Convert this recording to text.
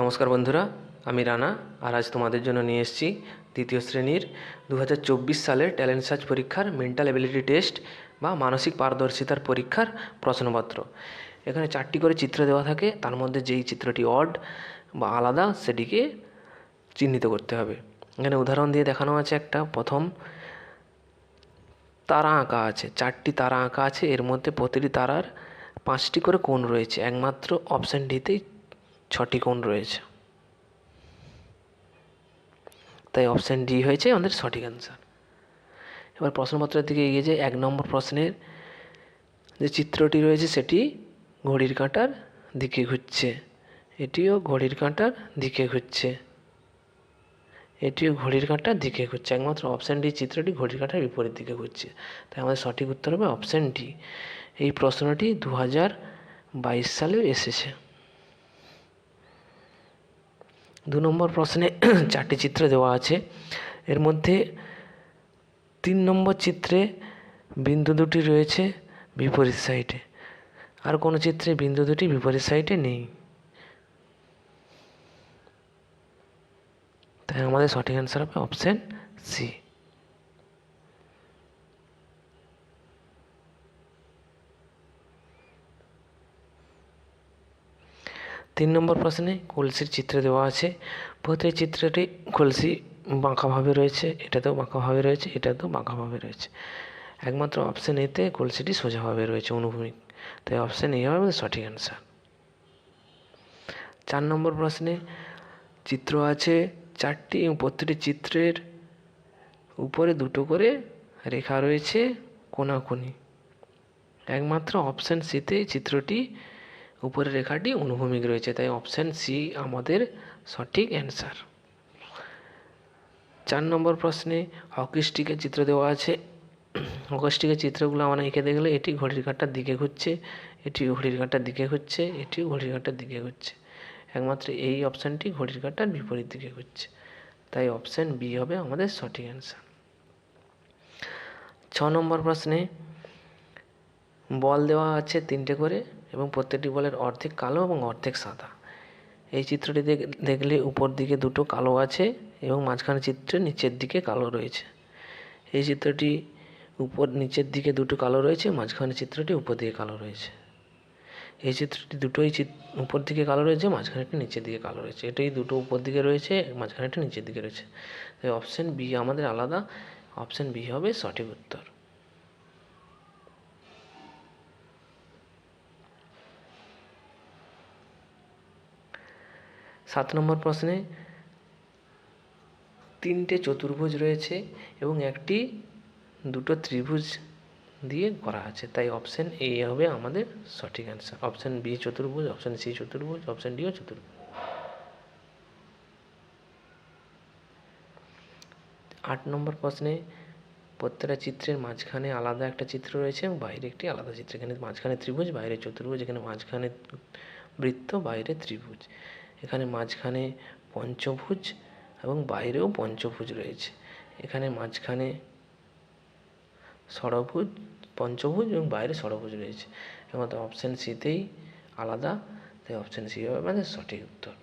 নমস্কার বন্ধুরা, আমি রানা। আর আজ তোমাদের জন্য নিয়ে এসেছি দ্বিতীয় শ্রেণীর 2024 সালের ট্যালেন্ট সার্চ পরীক্ষার মেন্টাল এবিলিটি টেস্ট বা মানসিক পারদর্শিতার পরীক্ষার প্রশ্নপত্র। এখানে 4টি করে চিত্র দেওয়া থাকে, তার মধ্যে যেই চিত্রটি অড বা আলাদা সেটিকে চিহ্নিত করতে হবে। এখানে উদাহরণ দিয়ে দেখানো আছে একটা প্রথম তারা আঁকা আছে, 4টি তারা আঁকা আছে, এর মধ্যে প্রতিটি তারার 5টি করে কোণ রয়েছে, একমাত্র অপশান ডিতেই 6টি কোণ রয়েছে, তাই অপশান ডি হয়েছে আমাদের সঠিক অ্যান্সার। এবার প্রশ্নপত্রের দিকে এগিয়ে যায়। 1 নম্বর প্রশ্নের যে চিত্রটি রয়েছে সেটি ঘড়ির কাঁটার দিকে ঘুরছে, এটিও ঘড়ির কাঁটার দিকে ঘুরছে, এটিও ঘড়ির কাঁটার দিকে ঘুরছে, একমাত্র অপশান ডি চিত্রটি ঘড়ির কাঁটার বিপরীত দিকে ঘুরছে, তাই আমাদের সঠিক উত্তর হবে অপশান ডি। এই প্রশ্নটি 2022 সালে এসেছে। 2 নম্বর প্রশ্নে 4টি চিত্র দেওয়া আছে, এর মধ্যে 3 নম্বর চিত্রে বিন্দু দুটি রয়েছে বিপরীত সাইডে, আর কোনো চিত্রে বিন্দু দুটি বিপরীত সাইডে নেই, তাই আমাদের সঠিক অ্যান্সার হবে অপশান সি। 3 নম্বর প্রশ্নে কলসির চিত্র দেওয়া আছে, প্রতিটি চিত্রটি কলসি বাঁকাভাবে রয়েছে, এটাতেও বাঁকাভাবে রয়েছে, এটাতেও বাঁকাভাবে রয়েছে, একমাত্র অপশান এতে কলসিটি সোজাভাবে রয়েছে, অনুভূমিক, তাই অপশান এ হবে আমাদের সঠিক অ্যান্সার। 4 নম্বর প্রশ্নে চিত্র আছে 4টি এবং প্রতিটি চিত্রের উপরে 2টো করে রেখা রয়েছে কোণাকুণি, একমাত্র অপশান সিতে চিত্রটি উপরের রেখাটি অনুভূমিক রয়েছে, তাই অপশান সি আমাদের সঠিক অ্যান্সার। 4 নম্বর প্রশ্নে হকি স্টিকের চিত্র দেওয়া আছে, হকি স্টিকের চিত্রগুলো আমরা এঁকে দেখলে এটি ঘড়ির কাঁটার দিকে ঘুরছে, এটি ঘড়ির কাঁটার দিকে ঘুরছে, এটিও ঘড়ির কাঁটার দিকে ঘুরছে, একমাত্র এই অপশানটি ঘড়ির কাঁটার বিপরীত দিকে ঘুরছে, তাই অপশান বি হবে আমাদের সঠিক অ্যান্সার। 6 নম্বর প্রশ্নে বল দেওয়া আছে 3টে করে এবং প্রত্যেকটি বলের অর্ধেক কালো এবং অর্ধেক সাদা। এই চিত্রটি দেখলে উপর দিকে 2টো কালো আছে এবং মাঝখানে চিত্রে নিচের দিকে কালো রয়েছে। এই চিত্রটি উপর নিচের দিকে 2টো কালো রয়েছে, মাঝখানে চিত্রটি উপর দিকে কালো রয়েছে। এই চিত্রটি দুটোই উপর দিকে কালো রয়েছে, মাঝখানেটা নিচের দিকে কালো রয়েছে, এটাই 2টো উপর দিকে রয়েছে, মাঝখানেটা নিচের দিকে রয়েছে, তাই অপশান বি আমাদের আলাদা, অপশান বি হবে সঠিক উত্তর। 7 নম্বর প্রশ্নে 3টে চতুর্ভুজ রয়েছে এবং 2টো ত্রিভুজ দিয়ে করা আছে, তাই অপশান এ হবে আমাদের সঠিক অ্যান্সার। অপশান বি চতুর্ভুজ, অপশান সি চতুর্ভুজ, অপশান ডিও চতুর্ভুজ। 8 নম্বর প্রশ্নে প্রত্যেকটা চিত্রের মাঝখানে আলাদা একটা চিত্র রয়েছে এবং বাইরে একটি আলাদা চিত্র, এখানে মাঝখানে ত্রিভুজ, বাইরে চতুর্ভুজ, এখানে মাঝখানে বৃত্ত, বাইরে ত্রিভুজ, এখানে মাঝখানে পঞ্চভুজ এবং বাইরেও পঞ্চভুজ রয়েছে, এখানে মাঝখানে ষড়ভুজ, পঞ্চভুজ এবং বাইরে ষড়ভুজ রয়েছে, একমাত্র অপশান সিতেই আলাদা, তাই অপশান সি হবে আমাদের সঠিক উত্তর।